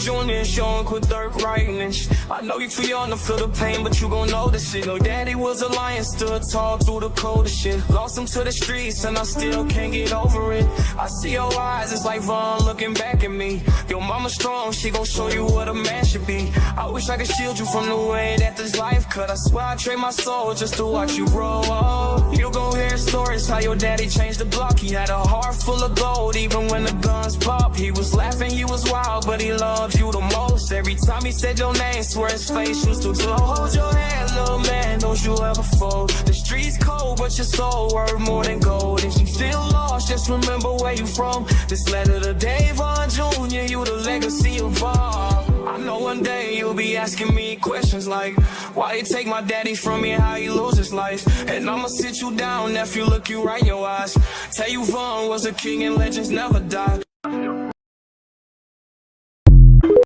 Jr. showing quick dirt rightness. I know you too young to feel the pain, but you gon' know this shit. Your daddy was a lion, stood tall through the coldest shit. Lost him to the streets, and I still can't get over it. I see your eyes, it's like Vaughn looking back at me. Your mama strong, she gon' show you what a man should be. I wish I could shield you from the way that this life cut. I swear I trade my soul just to watch you grow up. You gon' hear stories how your daddy changed the block. He had a heart full of gold, even when the guns popped. He was laughing, he was wild, but he loved you the most. Every time he said your name, swear his face used to glow. Hold your hand, little man, don't you ever fold. The streets cold, but your soul worth more than gold. If you feel lost, just remember where you from. This letter to Davon Jr., you the legacy of all. I know one day you'll be asking me questions like, why you take my daddy from me, how he lose his life? And I'ma sit you down, nephew, look you right in your eyes. Tell you Vaughn was a king and legends never die.